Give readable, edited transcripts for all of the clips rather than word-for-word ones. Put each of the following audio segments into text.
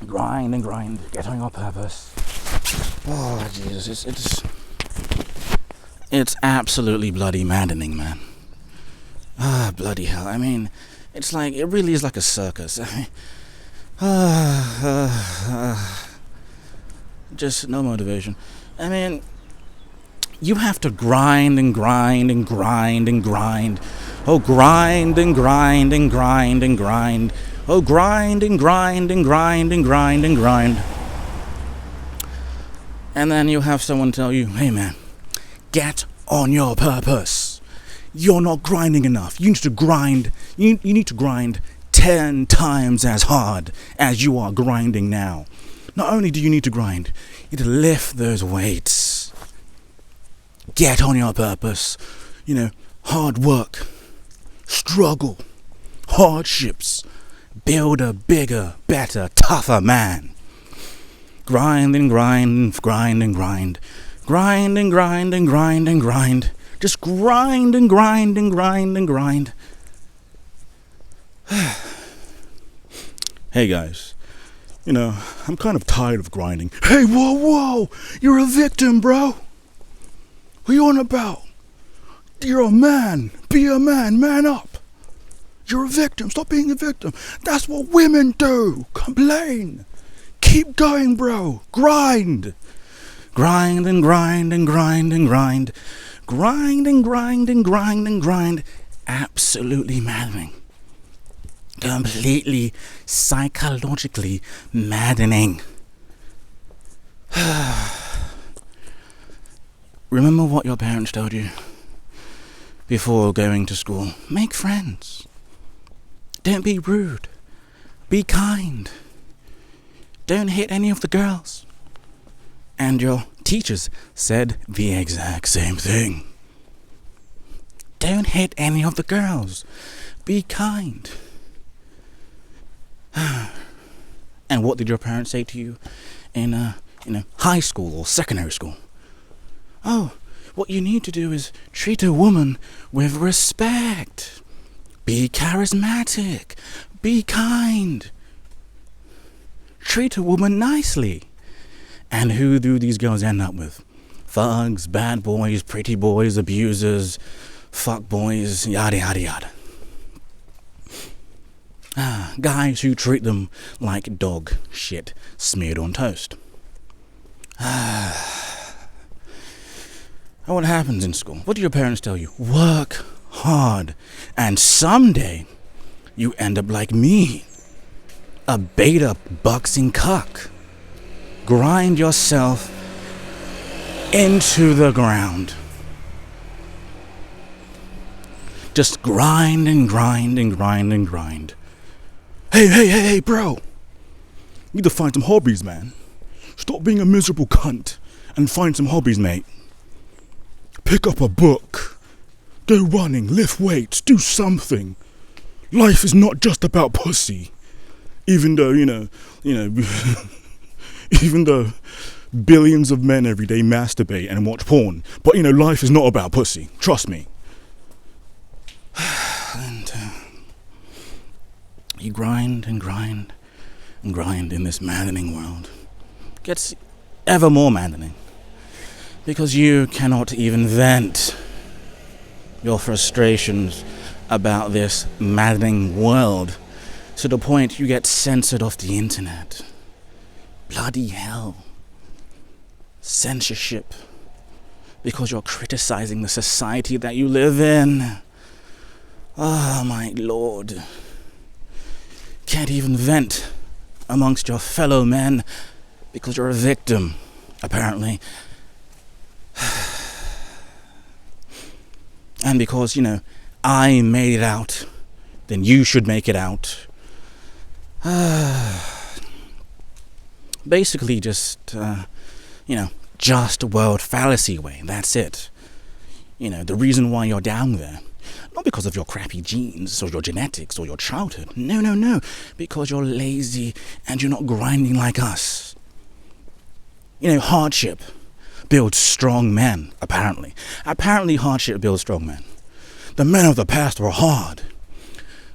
Grind and grind, get on your purpose. Oh, Jesus, it's absolutely bloody maddening, man. Ah, bloody hell. I mean, it's like, it really is like a circus. I mean, just no motivation. I mean, you have to grind and grind and grind and grind. Oh, grind and grind and grind and grind. Oh, grind and grind and grind and grind and grind. And then you have someone tell you, hey man, get on your purpose. You're not grinding enough. You need to grind. You need to grind 10 times as hard as you are grinding now. Not only do you need to grind, you need to lift those weights. Get on your purpose. You know, hard work, struggle, hardships. Build a bigger, better, tougher man. Grind and grind, grind and grind. Grind and grind and grind and grind. Just grind and grind and grind and grind. Hey guys, you know, I'm kind of tired of grinding. Hey, whoa, you're a victim, bro. What are you on about? You're a man. Be a man. Man up. You're a victim. Stop being a victim. That's what women do. Complain. Keep going, bro. Grind. Grind and grind and grind and grind. Grind and grind and grind and grind. Absolutely maddening. Completely psychologically maddening. Remember what your parents told you before going to school. Make friends. Don't be rude. Be kind. Don't hit any of the girls. And your teachers said the exact same thing. Don't hit any of the girls. Be kind. And what did your parents say to you in high school or secondary school? Oh, what you need to do is treat a woman with respect. Be charismatic. Be kind. Treat a woman nicely. And who do these girls end up with? Thugs, bad boys, pretty boys, abusers, fuck boys, yada yada yada. Guys who treat them like dog shit smeared on toast. And what happens in school? What do your parents tell you? Work hard, and someday you end up like me, a beta boxing cuck. Grind yourself into the ground. Just grind and grind and grind and grind. Hey, bro. You need to find some hobbies, man. Stop being a miserable cunt and find some hobbies, mate. Pick up a book. Go running, lift weights, do something. Life is not just about pussy. Even though, even though billions of men every day masturbate and watch porn. But, life is not about pussy. Trust me. And you grind and grind and grind in this maddening world. It gets ever more maddening. Because you cannot even vent your frustrations about this maddening world to the point you get censored off the internet. Bloody hell. Censorship. Because you're criticizing the society that you live in. Oh my lord. Can't even vent amongst your fellow men because you're a victim, apparently. And because, I made it out, then you should make it out. Basically just, just world fallacy way. That's it. The reason why you're down there. Not because of your crappy genes or your genetics or your childhood. No. Because you're lazy and you're not grinding like us. Hardship builds strong men, apparently. Apparently hardship builds strong men. The men of the past were hard.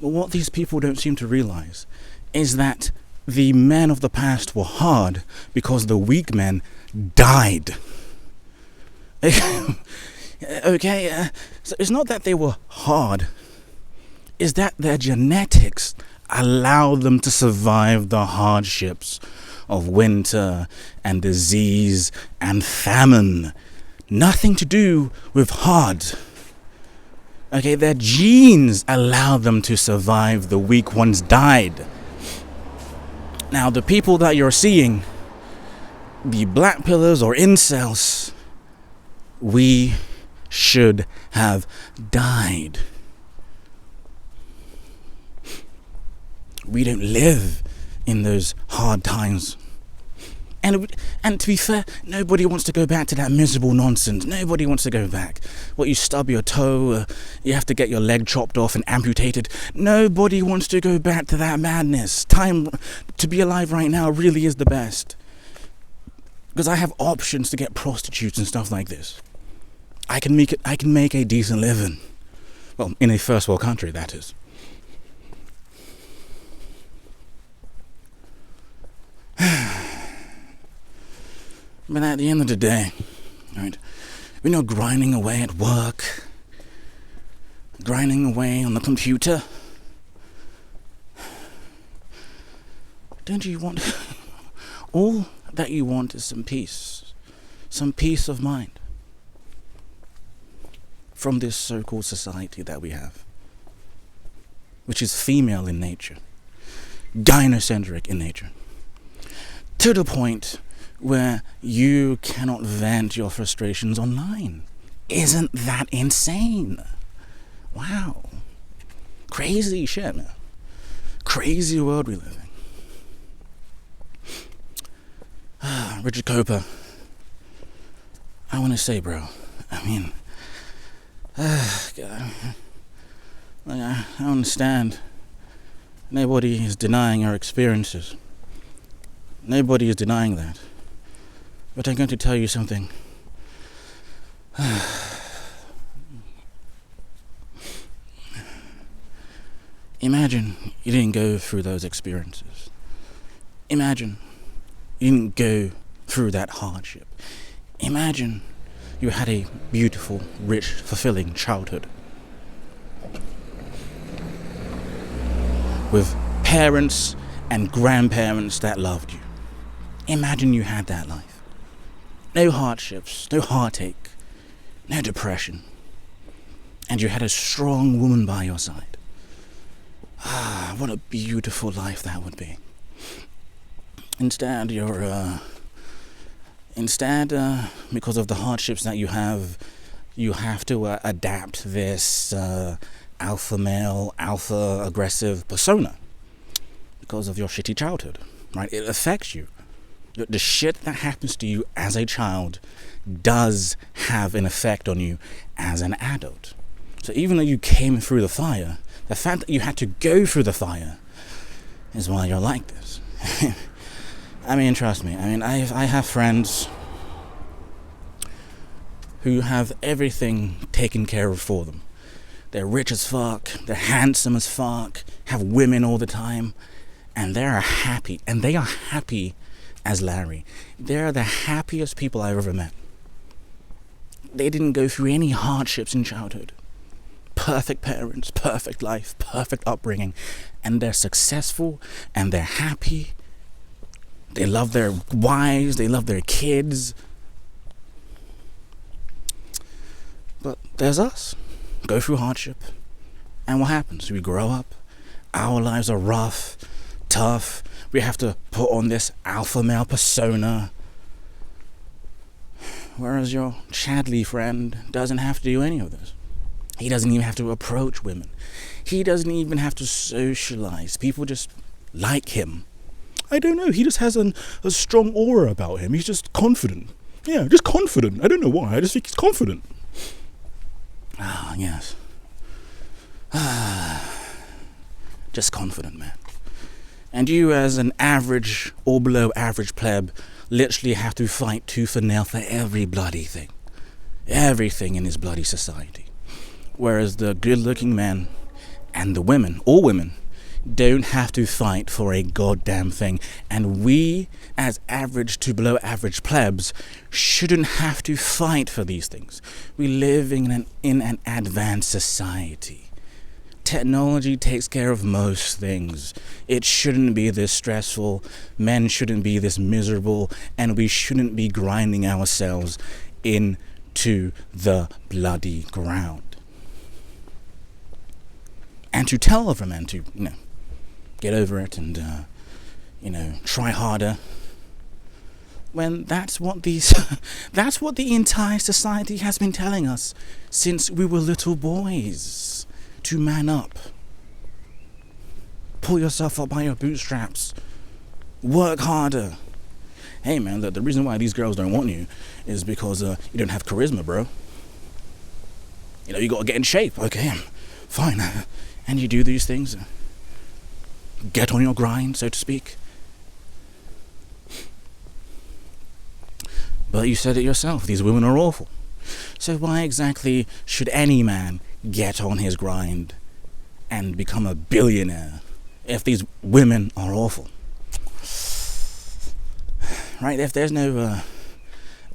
But what these people don't seem to realize is that the men of the past were hard because the weak men died. Okay, so it's not that they were hard, it's that their genetics allowed them to survive the hardships of winter and disease and famine. Nothing to do with hard. Okay, their genes allowed them to survive. The weak ones died. Now, the people that you're seeing, the black pillars or incels, we should have died. We don't live in those hard times. And to be fair, nobody wants to go back to that miserable nonsense. Nobody wants to go back. What, you stub your toe, you have to get your leg chopped off and amputated. Nobody wants to go back to that madness. Time to be alive right now really is the best. Because I have options to get prostitutes and stuff like this. I can make a decent living. Well, in a first world country, that is. But at the end of the day, right, we're not grinding away at work, grinding away on the computer. Don't you want... all that you want is some peace of mind from this so-called society that we have, which is female in nature, gynocentric in nature, to the point where you cannot vent your frustrations online. Isn't that insane? Wow. Crazy shit, man. Crazy world we live in. Richard Cooper, I want to say, bro, I mean, I understand. Nobody is denying our experiences. Nobody is denying that. But I'm going to tell you something. Imagine you didn't go through those experiences. Imagine you didn't go through that hardship. Imagine you had a beautiful, rich, fulfilling childhood with parents and grandparents that loved you. Imagine you had that life. No hardships, no heartache, no depression. And you had a strong woman by your side. Ah, what a beautiful life that would be. Instead, because of the hardships that you have to adapt this alpha male, alpha aggressive persona because of your shitty childhood, right? It affects you. The shit that happens to you as a child does have an effect on you as an adult. So even though you came through the fire, the fact that you had to go through the fire is why you're like this. I mean, trust me. I mean, I have friends who have everything taken care of for them. They're rich as fuck, they're handsome as fuck, have women all the time, and they are happy. And they are happy as Larry. They're the happiest people I've ever met. They didn't go through any hardships in childhood. Perfect parents, perfect life, perfect upbringing. And they're successful and they're happy. They love their wives, they love their kids. But there's us. Go through hardship. And what happens? We grow up. Our lives are rough, tough. We have to put on this alpha male persona. Whereas your Chadley friend doesn't have to do any of this. He doesn't even have to approach women. He doesn't even have to socialize. People just like him. I don't know. He just has a strong aura about him. He's just confident. Yeah, just confident. I don't know why. I just think he's confident. Ah, yes. Just confident, man. And you, as an average or below average pleb, literally have to fight tooth and nail for every bloody thing. Everything in this bloody society. Whereas the good-looking men and the women, all women, don't have to fight for a goddamn thing. And we, as average to below average plebs, shouldn't have to fight for these things. We live in an advanced society. Technology takes care of most things. It shouldn't be this stressful. Men shouldn't be this miserable. And we shouldn't be grinding ourselves into the bloody ground. And to tell other men to, get over it and, try harder. When that's what that's what the entire society has been telling us since we were little boys. To man up. Pull yourself up by your bootstraps. Work harder. Hey man, the reason why these girls don't want you is because you don't have charisma, bro. You gotta get in shape. Okay, fine. And you do these things. Get on your grind, so to speak. But you said it yourself, these women are awful. So why exactly should any man get on his grind and become a billionaire if these women are awful? Right? If there's no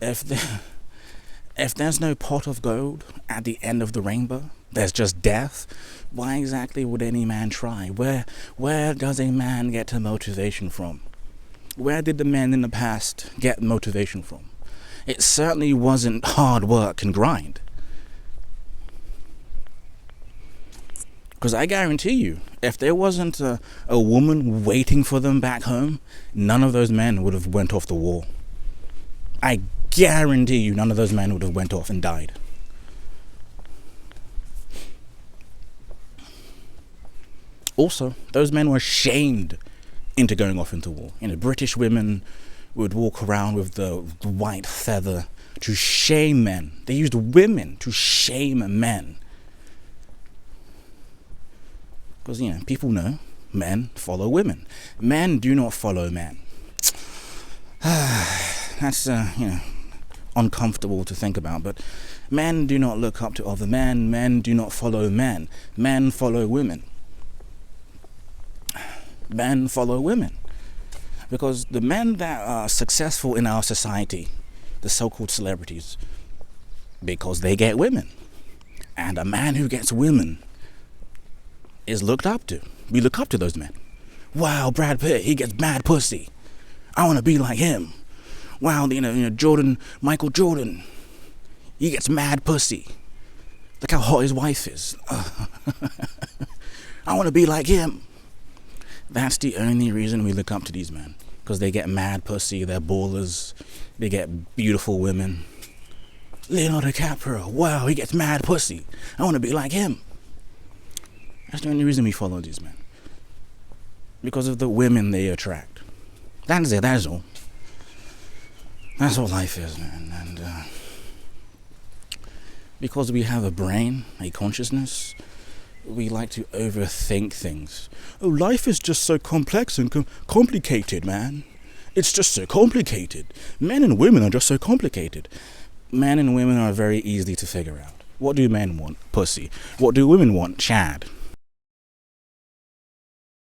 if there's no pot of gold at the end of the rainbow, there's just death. Why exactly would any man try? Where does a man get a motivation from? Where did the men in the past get motivation from? It certainly wasn't hard work and grind. Because I guarantee you, if there wasn't a woman waiting for them back home, none of those men would have went off the wall. I guarantee you none of those men would have went off and died. Also, those men were shamed into going off into war. British women would walk around with the white feather to shame men. They used women to shame men. Because, people know men follow women. Men do not follow men. That's, uncomfortable to think about, but men do not look up to other men. Men do not follow men. Men follow women. Men follow women. Because the men that are successful in our society, the so-called celebrities, because they get women. And a man who gets women is looked up to. We look up to those men. Wow, Brad Pitt, he gets mad pussy. I want to be like him. Wow, Michael Jordan, he gets mad pussy. Look how hot his wife is. I want to be like him. That's the only reason we look up to these men. Because they get mad pussy, they're ballers, they get beautiful women. Leonardo DiCaprio, wow, he gets mad pussy. I want to be like him. That's the only reason we follow these men. Because of the women they attract. That's it, that's all. That's what life is, man. And because we have a brain, a consciousness, we like to overthink things. Oh, life is just so complex and complicated, man. It's just so complicated. Men and women are just so complicated. Men and women are very easy to figure out. What do men want? Pussy. What do women want? Chad.